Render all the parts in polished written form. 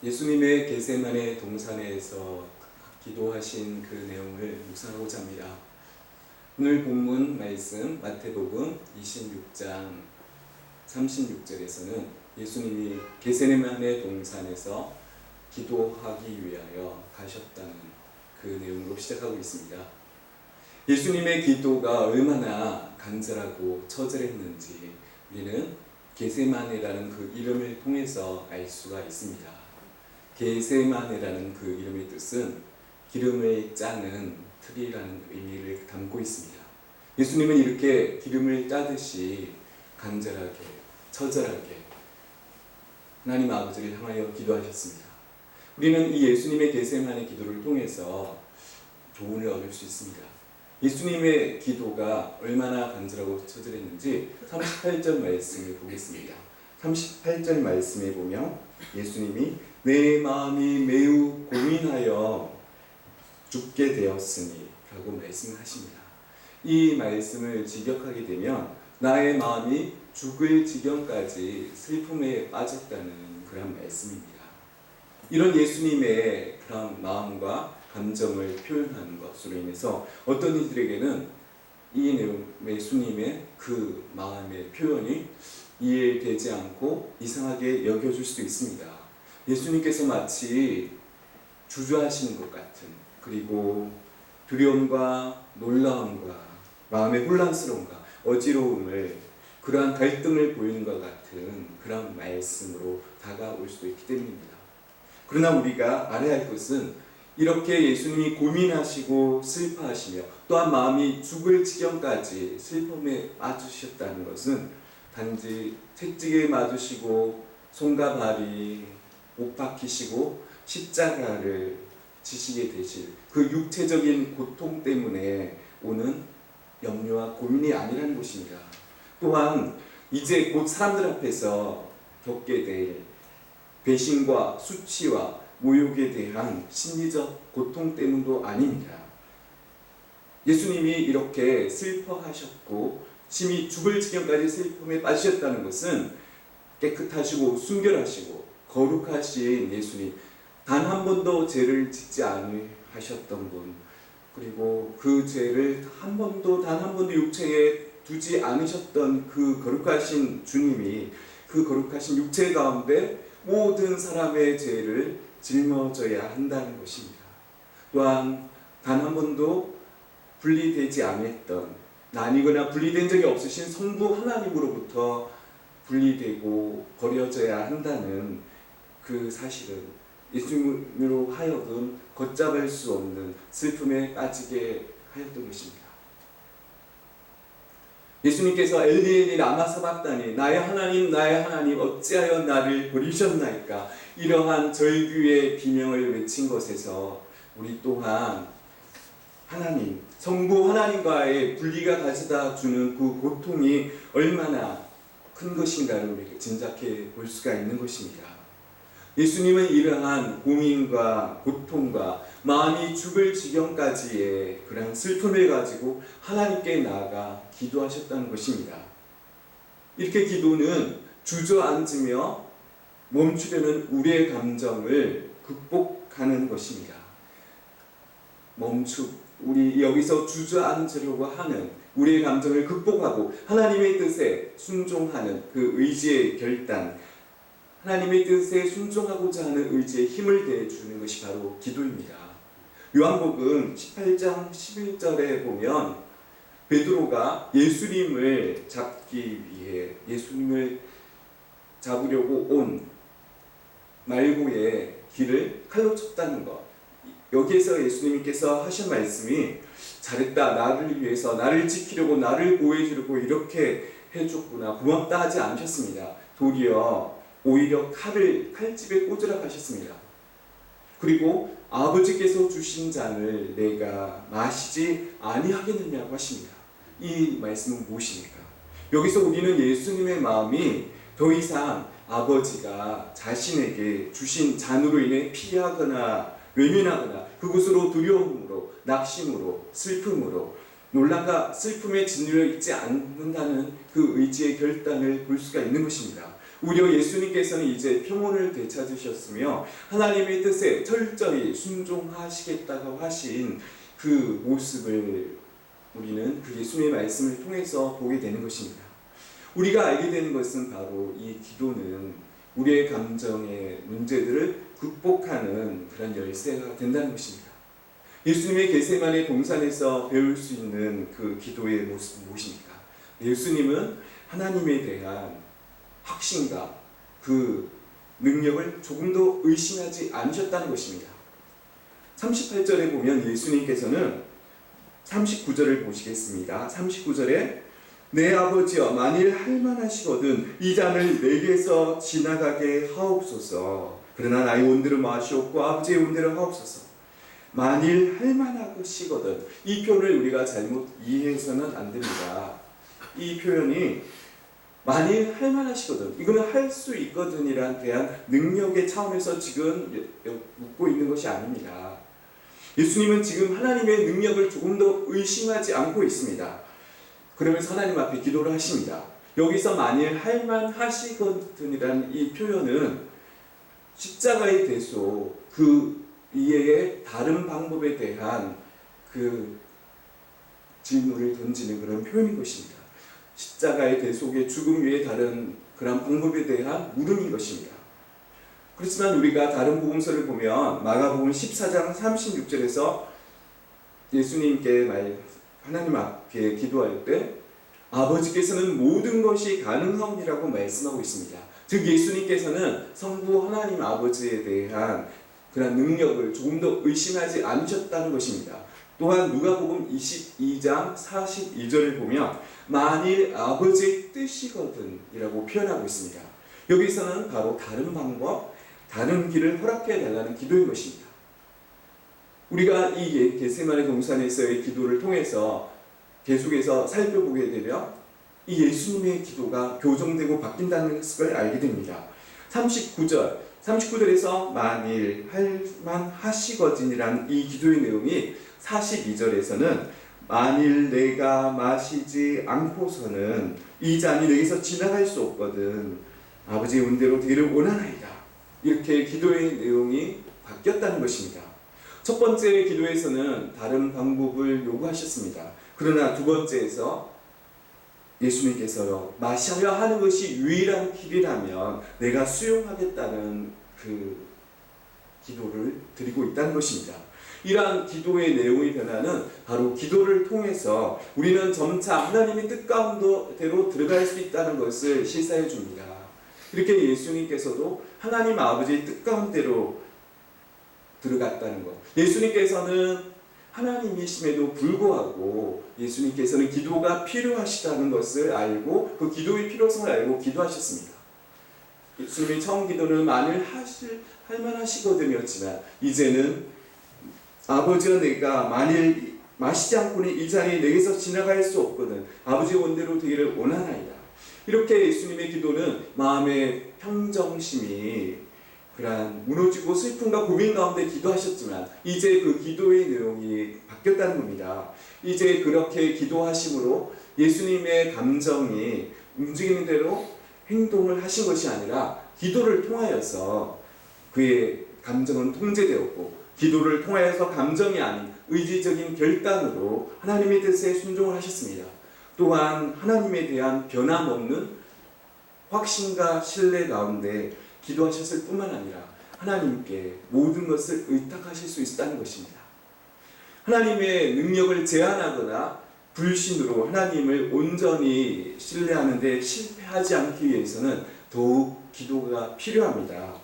예수님의 겟세마네 동산에서 기도하신 그 내용을 묵상하고자 합니다. 오늘 본문 말씀 마태복음 26장 36절에서는 예수님이 겟세마네 동산에서 기도하기 위하여 가셨다는 그 내용으로 시작하고 있습니다. 예수님의 기도가 얼마나 간절하고 처절했는지 우리는 겟세마네라는 그 이름을 통해서 알 수가 있습니다. 겟세마네라는 그 이름의 뜻은 기름을 짜는 틀이라는 의미를 담고 있습니다. 예수님은 이렇게 기름을 짜듯이 간절하게, 처절하게 하나님 아버지를 향하여 기도하셨습니다. 우리는 이 예수님의 겟세마네 기도를 통해서 교훈을 얻을 수 있습니다. 예수님의 기도가 얼마나 간절하고 처절했는지 38절 말씀을 보겠습니다. 38절 말씀에 보면 예수님이 내 마음이 매우 고민하여 죽게 되었으니 라고 말씀하십니다. 이 말씀을 직역하게 되면 나의 마음이 죽을 지경까지 슬픔에 빠졌다는 그런 말씀입니다. 이런 예수님의 그런 마음과 감정을 표현하는 것으로 인해서 어떤 이들에게는 이 내용 예수님의 그 마음의 표현이 이해되지 않고 이상하게 여겨질 수도 있습니다. 예수님께서 마치 주저하시는 것 같은, 그리고 두려움과 놀라움과 마음의 혼란스러움과 어지러움을, 그러한 갈등을 보이는 것 같은 그런 말씀으로 다가올 수도 있기 때문입니다. 그러나 우리가 알아야 할 것은 이렇게 예수님이 고민하시고 슬퍼하시며 또한 마음이 죽을 지경까지 슬픔에 빠지셨다는 것은 단지 채찍에 맞으시고 손과 발이 못 박히시고 십자가를 지시게 되실 그 육체적인 고통 때문에 오는 염려와 고민이 아니라는 것입니다. 또한 이제 곧 사람들 앞에서 겪게 될 배신과 수치와 모욕에 대한 심리적 고통 때문도 아닙니다. 예수님이 이렇게 슬퍼하셨고 심히 죽을 지경까지 슬픔에 빠지셨다는 것은 깨끗하시고 순결하시고 거룩하신 예수님, 단 한 번도 죄를 짓지 않으셨던 분, 그리고 그 죄를 단 한 번도 육체에 두지 않으셨던 그 거룩하신 주님이 그 거룩하신 육체 가운데 모든 사람의 죄를 짊어져야 한다는 것입니다. 또한 단 한 번도 분리되지 않았던, 나뉘거나 분리된 적이 없으신 성부 하나님으로부터 분리되고 버려져야 한다는 그 사실은 예수님으로 하여금 걷잡을 수 없는 슬픔에 빠지게 하였던 것입니다. 예수님께서 엘리 엘리 라마 사박다니 나의 하나님 어찌하여 나를 버리셨나이까, 이러한 절규의 비명을 외친 것에서 우리 또한 하나님, 성부 하나님과의 분리가 가져다 주는 그 고통이 얼마나 큰 것인가를 우리가 짐작해 볼 수가 있는 것입니다. 예수님은 이러한 고민과 고통과 마음이 죽을 지경까지의 그런 슬픔을 가지고 하나님께 나아가 기도하셨다는 것입니다. 이렇게 기도는 주저앉으며 멈추려는 우리의 감정을 극복하는 것입니다. 우리 여기서 주저앉으려고 하는 우리의 감정을 극복하고 하나님의 뜻에 순종하는 그 의지의 결단, 하나님의 뜻에 순종하고자 하는 의지에 힘을 대주는 것이 바로 기도입니다. 요한복음 18장 11절에 보면 베드로가 예수님을 잡기 위해 예수님을 잡으려고 온 말고의 길을 칼로 쳤다는 것, 여기에서 예수님께서 하신 말씀이 잘했다, 나를 위해서 나를 지키려고 나를 보호해주려고 이렇게 해줬구나, 고맙다 하지 않으셨습니다. 도리어 오히려 칼집에 꽂으라 하셨습니다. 그리고 아버지께서 주신 잔을 내가 마시지 아니하겠느냐고 하십니다. 이 말씀은 무엇입니까? 여기서 우리는 예수님의 마음이 더 이상 아버지가 자신에게 주신 잔으로 인해 피하거나 외면하거나 그것으로 두려움으로, 낙심으로, 슬픔으로, 논란과 슬픔에 짓눌려 있지 않는다는 그 의지의 결단을 볼 수가 있는 것입니다. 오히려 예수님께서는 이제 평온을 되찾으셨으며 하나님의 뜻에 철저히 순종하시겠다고 하신 그 모습을 우리는 그 예수님의 말씀을 통해서 보게 되는 것입니다. 우리가 알게 되는 것은 바로 이 기도는 우리의 감정의 문제들을 극복하는 그런 열쇠가 된다는 것입니다. 예수님의 겟세마네 동산에서 배울 수 있는 그 기도의 모습은 무엇입니까? 예수님은 하나님에 대한 확신과 그 능력을 조금도 의심하지 않으셨다는 것입니다. 38절에 보면 예수님께서는 39절을 보시겠습니다. 39절에 내 아버지여 만일 할만하시거든 이 잔을 내게서 지나가게 하옵소서. 그러나 나의 온대로 마시옵고 아버지의 온대로 하옵소서. 만일 할만하시거든, 이 표현을 우리가 잘못 이해해서는 안 됩니다. 이 표현이 만일 할만하시거든, 이거는 할 수 있거든이란 대한 능력의 차원에서 지금 묻고 있는 것이 아닙니다. 예수님은 지금 하나님의 능력을 조금 더 의심하지 않고 있습니다. 그러면서 하나님 앞에 기도를 하십니다. 여기서 만일 할만하시거든이라는 이 표현은 십자가의 대소 그 이외의 다른 방법에 대한 그 질문을 던지는 그런 표현인 것입니다. 십자가의 대속의 죽음 외에 다른 그런 방법에 대한 물음인 것입니다. 그렇지만 우리가 다른 복음서를 보면 마가복음 14장 36절에서 예수님께 하나님 앞에 기도할 때 아버지께서는 모든 것이 가능하오니라고 말씀하고 있습니다. 즉 예수님께서는 성부 하나님 아버지에 대한 그런 능력을 조금 더 의심하지 않으셨다는 것입니다. 또한 누가복음 22장 42절을 보면 만일 아버지의 뜻이거든 이라고 표현하고 있습니다. 여기서는 바로 다른 방법, 다른 길을 허락해 달라는 기도인 것입니다. 우리가 이 겟세마네 동산에서의 기도를 통해서 계속해서 살펴보게 되면 이 예수님의 기도가 교정되고 바뀐다는 것을 알게 됩니다. 39절에서 만일 할만하시거든이라는 이 기도의 내용이 42절에서는 만일 내가 마시지 않고서는 이 잔이 내게서 지나갈 수 없거든 아버지의 은혜로 되기를 원하나이다. 이렇게 기도의 내용이 바뀌었다는 것입니다. 첫 번째 기도에서는 다른 방법을 요구하셨습니다. 그러나 두 번째에서 예수님께서 마셔야 하는 것이 유일한 길이라면 내가 수용하겠다는 그 기도를 드리고 있다는 것입니다. 이러한 기도의 내용의 변화는 바로 기도를 통해서 우리는 점차 하나님의 뜻 가운데로 들어갈 수 있다는 것을 실사해 줍니다. 이렇게 예수님께서도 하나님 아버지의 뜻 가운데로 들어갔다는 것. 예수님께서는 하나님이심에도 불구하고 예수님께서는 기도가 필요하시다는 것을 알고 그 기도의 필요성을 알고 기도하셨습니다. 예수님의 처음 기도는 만일 할만하시거든이었지만 이제는 아버지와 내가 만일 마시지 않고는 이 잔이 내게서 지나갈 수 없거든 아버지의 원대로 되기를 원하나이다. 이렇게 예수님의 기도는 마음의 평정심이 그러한 무너지고 슬픔과 고민 가운데 기도하셨지만 이제 그 기도의 내용이 바뀌었다는 겁니다. 이제 그렇게 기도하심으로 예수님의 감정이 움직이는 대로 행동을 하신 것이 아니라 기도를 통하여서 그의 감정은 통제되었고 기도를 통하여서 감정이 아닌 의지적인 결단으로 하나님의 뜻에 순종을 하셨습니다. 또한 하나님에 대한 변함없는 확신과 신뢰 가운데 기도하셨을 뿐만 아니라 하나님께 모든 것을 의탁하실 수 있었다는 것입니다. 하나님의 능력을 제한하거나 불신으로 하나님을 온전히 신뢰하는 데 실패하지 않기 위해서는 더욱 기도가 필요합니다.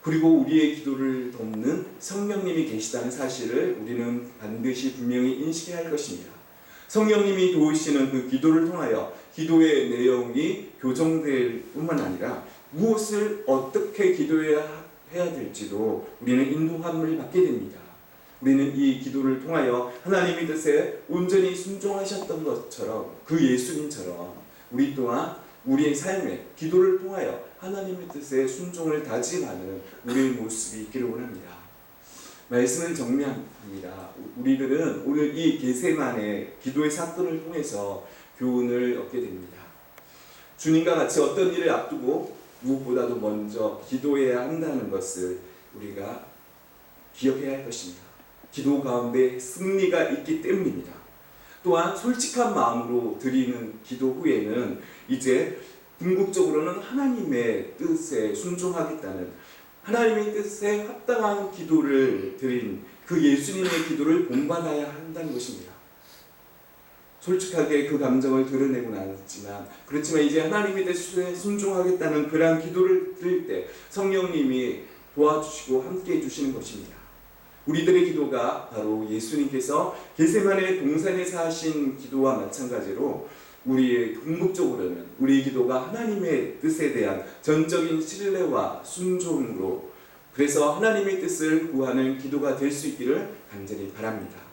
그리고 우리의 기도를 돕는 성령님이 계시다는 사실을 우리는 반드시 분명히 인식해야 할 것입니다. 성령님이 도우시는 그 기도를 통하여 기도의 내용이 교정될 뿐만 아니라 무엇을 어떻게 기도해야 될지도 우리는 인도함을 받게 됩니다. 우리는 이 기도를 통하여 하나님의 뜻에 온전히 순종하셨던 것처럼 그 예수님처럼 우리 또한 우리의 삶에 기도를 통하여 하나님의 뜻에 순종을 다짐하는 우리의 모습이 있기를 원합니다. 말씀을 정리합니다. 우리들은 오늘 이 겟세마네 기도의 사건을 통해서 교훈을 얻게 됩니다. 주님과 같이 어떤 일을 앞두고 무엇보다도 먼저 기도해야 한다는 것을 우리가 기억해야 할 것입니다. 기도 가운데 승리가 있기 때문입니다. 또한 솔직한 마음으로 드리는 기도 후에는 이제 궁극적으로는 하나님의 뜻에 순종하겠다는, 하나님의 뜻에 합당한 기도를 드린 그 예수님의 기도를 본받아야 한다는 것입니다. 솔직하게 그 감정을 드러내고 나왔지만, 그렇지만 이제 하나님의 뜻에 순종하겠다는 그러한 기도를 드릴 때 성령님이 도와주시고 함께 해주시는 것입니다. 우리들의 기도가 바로 예수님께서 겟세마네 동산에서 하신 기도와 마찬가지로 우리의 궁극적으로는 우리의 기도가 하나님의 뜻에 대한 전적인 신뢰와 순종으로, 그래서 하나님의 뜻을 구하는 기도가 될 수 있기를 간절히 바랍니다.